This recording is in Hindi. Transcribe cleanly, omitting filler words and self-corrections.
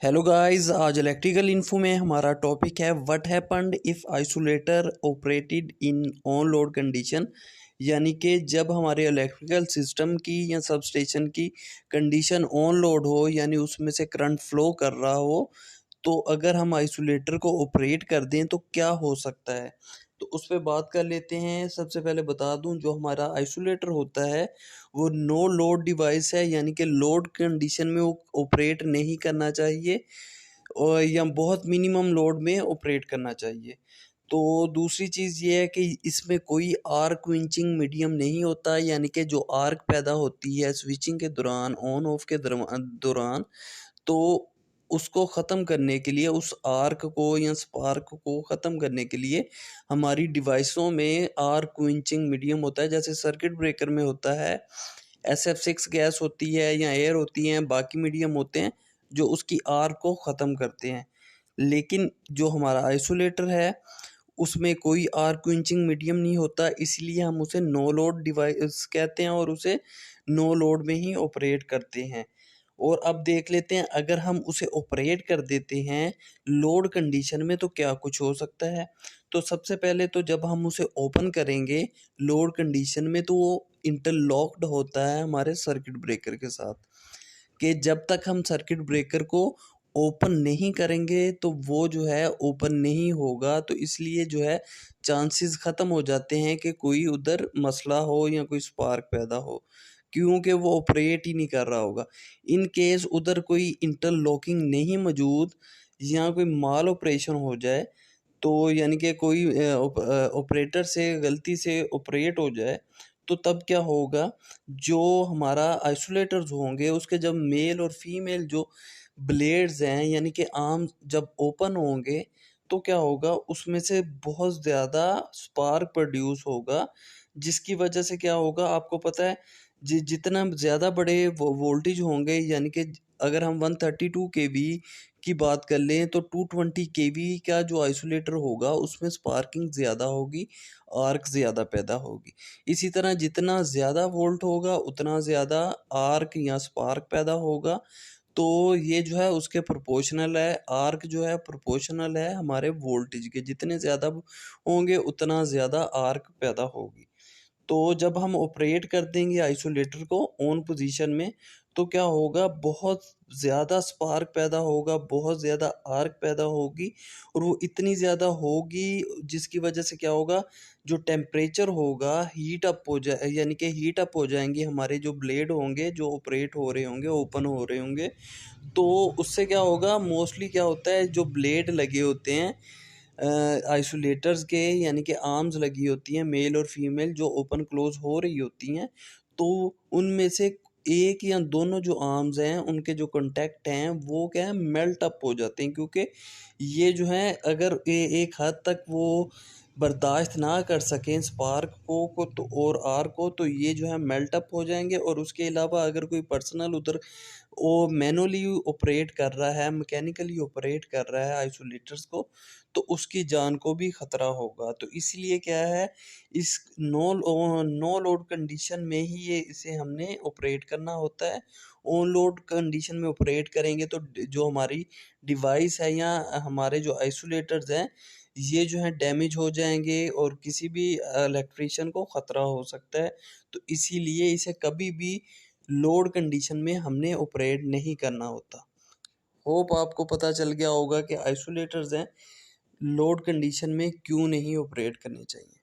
हेलो गाइस, आज इलेक्ट्रिकल इन्फो में हमारा टॉपिक है what happened if isolator operated in on load condition. यानी कि जब हमारे इलेक्ट्रिकल सिस्टम की या सबस्टेशन की कंडीशन ऑन लोड हो, यानी उसमें से करंट फ्लो कर रहा हो, तो अगर हम आइसोलेटर को ऑपरेट कर दें तो क्या हो सकता है। तो उस पर बात कर लेते हैं। सबसे पहले बता दूं, जो हमारा आइसोलेटर होता है वो नो लोड डिवाइस है, यानी कि लोड कंडीशन में वो ऑपरेट नहीं करना चाहिए और या बहुत मिनिमम लोड में ऑपरेट करना चाहिए। तो दूसरी चीज़ ये है कि इसमें कोई आर्क क्विंचिंग मीडियम नहीं होता, यानी कि जो आर्क पैदा होती है स्विचिंग के दौरान, ऑन ऑफ के दौरान, तो उसको ख़त्म करने के लिए, उस आर्क को या स्पार्क को ख़त्म करने के लिए हमारी डिवाइसों में आर्क क्विंचिंग मीडियम होता है। जैसे सर्किट ब्रेकर में होता है SF6 गैस होती है या एयर होती हैं, बाकी मीडियम होते हैं जो उसकी आर्क को ख़त्म करते हैं। लेकिन जो हमारा आइसोलेटर है उसमें कोई आर्क क्विंचिंग मीडियम नहीं होता, इसलिए हम उसे नो लोड डिवाइस कहते हैं और उसे नो लोड में ही ऑपरेट करते हैं। और अब देख लेते हैं, अगर हम उसे ऑपरेट कर देते हैं लोड कंडीशन में तो क्या कुछ हो सकता है। तो सबसे पहले तो जब हम उसे ओपन करेंगे लोड कंडीशन में, तो वो इंटरलॉक्ड होता है हमारे सर्किट ब्रेकर के साथ, कि जब तक हम सर्किट ब्रेकर को ओपन नहीं करेंगे तो वो जो है ओपन नहीं होगा। तो इसलिए जो है चांसेस ख़त्म हो जाते हैं कि कोई उधर मसला हो या कोई स्पार्क पैदा हो, क्योंकि वो ऑपरेट ही नहीं कर रहा होगा। इन केस उधर कोई इंटरलॉकिंग नहीं मौजूद या कोई माल ऑपरेशन हो जाए, तो यानी कि कोई ऑपरेटर से गलती से ऑपरेट हो जाए, तो तब क्या होगा, जो हमारा आइसोलेटर्स होंगे उसके जब मेल और फीमेल जो ब्लेड्स हैं, यानी कि आर्म जब ओपन होंगे, तो क्या होगा, उसमें से बहुत ज़्यादा स्पार्क प्रोड्यूस होगा। जिसकी वजह से क्या होगा आपको पता है, जितना ज़्यादा बड़े वोल्टेज होंगे, यानी कि अगर हम 132 केवी की बात कर लें तो 220 केवी का जो आइसोलेटर होगा उसमें स्पार्किंग ज़्यादा होगी, आर्क ज़्यादा पैदा होगी। इसी तरह जितना ज़्यादा वोल्ट होगा उतना ज़्यादा आर्क या स्पार्क पैदा होगा। तो ये जो है उसके प्रोपोर्शनल है, आर्क जो है प्रोपोर्शनल है हमारे वोल्टेज के, जितने ज़्यादा होंगे उतना ज़्यादा आर्क पैदा होगी। तो जब हम ऑपरेट कर देंगे आइसोलेटर को ऑन पोजीशन में, तो क्या होगा, बहुत ज़्यादा स्पार्क पैदा होगा, बहुत ज़्यादा आर्क पैदा होगी, और वो इतनी ज़्यादा होगी जिसकी वजह से क्या होगा, जो टेम्परेचर होगा हीट अप हो जाए, यानी कि हीट अप हो जाएंगे हमारे जो ब्लेड होंगे जो ऑपरेट हो रहे होंगे, ओपन हो रहे होंगे। तो उससे क्या होगा, मोस्टली क्या होता है, जो ब्लेड लगे होते हैं आइसोलेटर्स के, यानी कि आर्म्स लगी होती हैं मेल और फीमेल जो ओपन क्लोज हो रही होती हैं, तो उनमें से एक या दोनों जो आर्म्स हैं उनके जो कांटेक्ट हैं वो क्या है, मेल्ट अप हो जाते हैं। क्योंकि ये जो है अगर एक हद तक वो बर्दाश्त ना कर सकें स्पार्क को तो और आर को, तो ये जो है मेल्ट अप हो जाएंगे। और उसके अलावा अगर कोई पर्सनल उधर वो मैनुअली ऑपरेट कर रहा है, मैकेनिकली ऑपरेट कर रहा है आइसोलेटर्स को, तो उसकी जान को भी ख़तरा होगा। तो इसलिए क्या है, इस नो लोड कंडीशन में ही ये इसे हमने ऑपरेट करना होता है। ऑन लोड कंडीशन में ऑपरेट करेंगे तो जो हमारी डिवाइस है या हमारे जो आइसोलेटर्स हैं ये जो है डैमेज हो जाएंगे और किसी भी इलेक्ट्रिशियन को ख़तरा हो सकता है। तो इसीलिए इसे कभी भी लोड कंडीशन में हमने ऑपरेट नहीं करना होता। होप आपको पता चल गया होगा कि आइसोलेटर्स हैं लोड कंडीशन में क्यों नहीं ऑपरेट करने चाहिए।